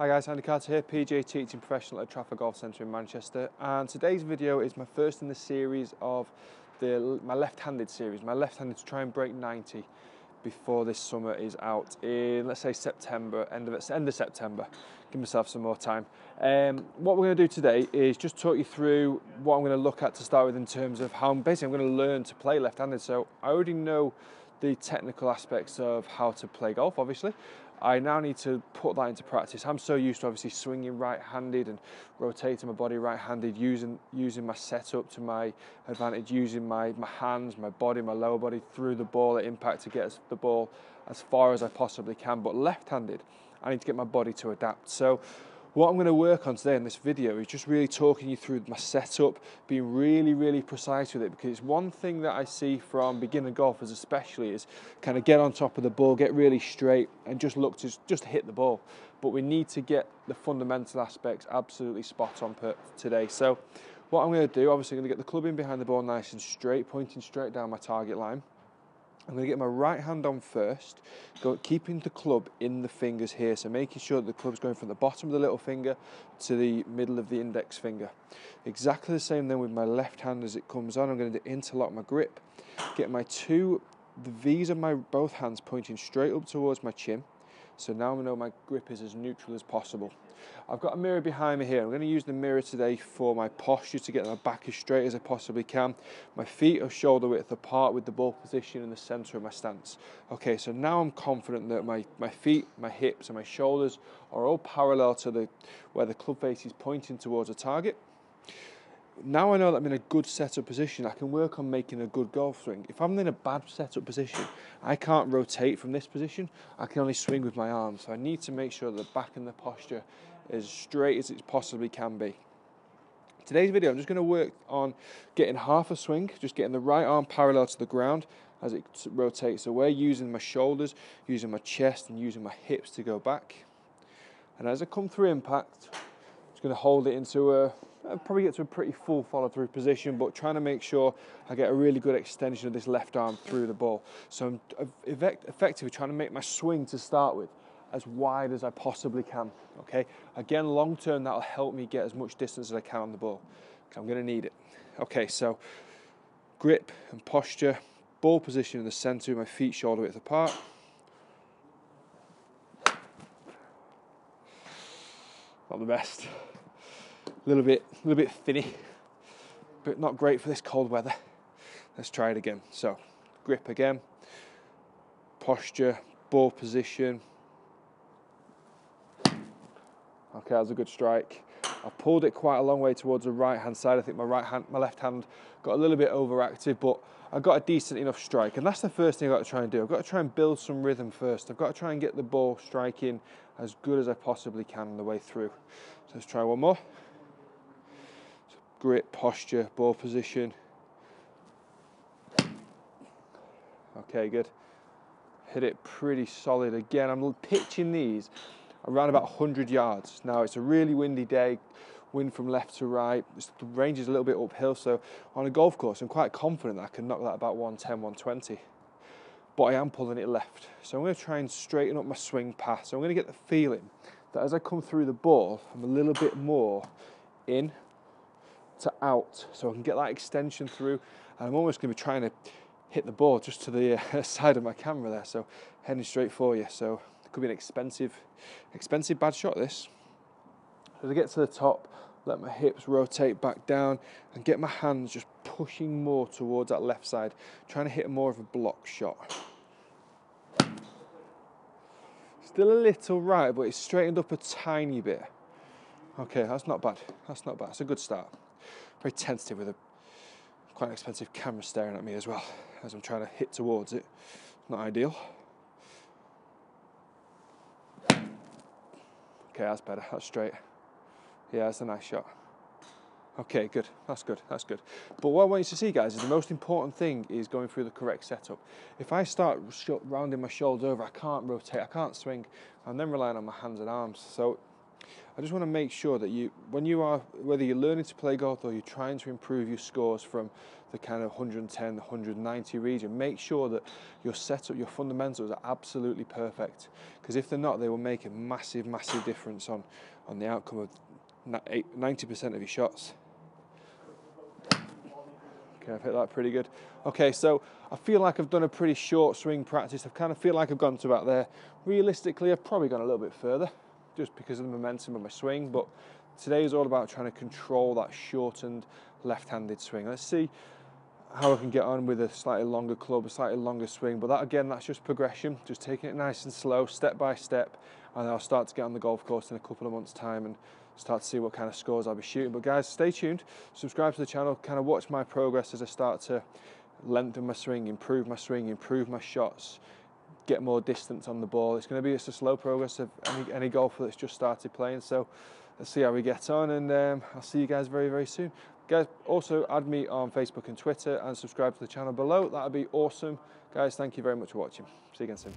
Hi guys, Andy Carter here, PGA teaching professional at Trafford Golf Centre in Manchester, and today's video is my first in the series of my left-handed series. My left-handed to try and break 90 before this summer is out in, let's say, September, end of September. Give myself some more time. What we're going to do today is just talk you through what I'm going to look at to start with in terms of how I'm going to learn to play left-handed. So I already know the technical aspects of how to play golf, obviously. I now need to put that into practice. I'm so used to obviously swinging right-handed and rotating my body right-handed, using my setup to my advantage, using my hands, my body, my lower body through the ball at impact to get the ball as far as I possibly can. But left-handed, I need to get my body to adapt. So what I'm going to work on today in this video is just really talking you through my setup, being really precise with it, because it's one thing that I see from beginner golfers especially is kind of get on top of the ball, get really straight and just look to just hit the ball. But we need to get the fundamental aspects absolutely spot on today. So what I'm going to do, obviously I'm going to get the club in behind the ball nice and straight, pointing straight down my target line. I'm going to get my right hand on first, keeping the club in the fingers here, so making sure that the club's going from the bottom of the little finger to the middle of the index finger. Exactly the same then with my left hand as it comes on. I'm going to interlock my grip, get the V's of my both hands pointing straight up towards my chin, so now I know my grip is as neutral as possible. I've got a mirror behind me here. I'm going to use the mirror today for my posture to get my back as straight as I possibly can. My feet are shoulder width apart with the ball position in the centre of my stance. Okay, so now I'm confident that my feet, my hips and my shoulders are all parallel to where the club face is pointing towards a target. Now I know that I'm in a good setup position, I can work on making a good golf swing. If I'm in a bad setup position, I can't rotate from this position, I can only swing with my arms. So I need to make sure that the back and the posture is as straight as it possibly can be. Today's video, I'm just going to work on getting half a swing, just getting the right arm parallel to the ground as it rotates away, using my shoulders, using my chest and using my hips to go back. And as I come through impact, I'm just going to hold it into I'll probably get to a pretty full follow-through position, but trying to make sure I get a really good extension of this left arm through the ball. So I'm effectively trying to make my swing to start with as wide as I possibly can, okay? Again, long term, that'll help me get as much distance as I can on the ball, because I'm gonna need it. Okay, so grip and posture, ball position in the center, my feet shoulder width apart. Not the best. A little bit thinny, but not great for this cold weather. Let's try it again. So, grip again, posture, ball position. Okay, that was a good strike. I pulled it quite a long way towards the right-hand side. I think my left hand got a little bit overactive, but I got a decent enough strike. And that's the first thing I've got to try and do. I've got to try and build some rhythm first. I've got to try and get the ball striking as good as I possibly can on the way through. So let's try one more. Grip, posture, ball position. Okay, good. Hit it pretty solid again. I'm pitching these around about 100 yards. Now, it's a really windy day, wind from left to right. The range is a little bit uphill, so on a golf course, I'm quite confident that I can knock that about 110, 120. But I am pulling it left. So I'm going to try and straighten up my swing path. So I'm going to get the feeling that as I come through the ball, I'm a little bit more in to out, so I can get that extension through, and I'm almost going to be trying to hit the ball just to the side of my camera there, so heading straight for you. So it could be an expensive bad shot, this. As I get to the top, let my hips rotate back down and get my hands just pushing more towards that left side, trying to hit more of a block shot. Still a little right, but it's straightened up a tiny bit. Okay, that's not bad. That's not bad. It's a good start. Very tentative with a quite an expensive camera staring at me as well as I'm trying to hit towards it. Not ideal. Okay, that's better. That's straight. Yeah, that's a nice shot. Okay, good. That's good. That's good. But what I want you to see, guys, is the most important thing is going through the correct setup. If I start rounding my shoulders over, I can't rotate, I can't swing. I'm then relying on my hands and arms. So I just want to make sure that whether you're learning to play golf or you're trying to improve your scores from the kind of 110, 190 region, make sure that your setup, your fundamentals are absolutely perfect. Because if they're not, they will make a massive, massive difference on the outcome of 90% of your shots. Okay, I've hit that pretty good. Okay, so I feel like I've done a pretty short swing practice. I kind of feel like I've gone to about there. Realistically, I've probably gone a little bit further just because of the momentum of my swing, but today is all about trying to control that shortened left-handed swing. Let's see how I can get on with a slightly longer club, a slightly longer swing, but that again, that's just progression, just taking it nice and slow, step by step, and I'll start to get on the golf course in a couple of months' time and start to see what kind of scores I'll be shooting. But guys, stay tuned, subscribe to the channel, kind of watch my progress as I start to lengthen my swing, improve my shots, get more distance on the ball. It's going to be just a slow progress of any golfer that's just started playing. So let's see how we get on, and I'll see you guys very, very soon. Guys, also add me on Facebook and Twitter and subscribe to the channel below. That would be awesome. Guys, thank you very much for watching. See you again soon.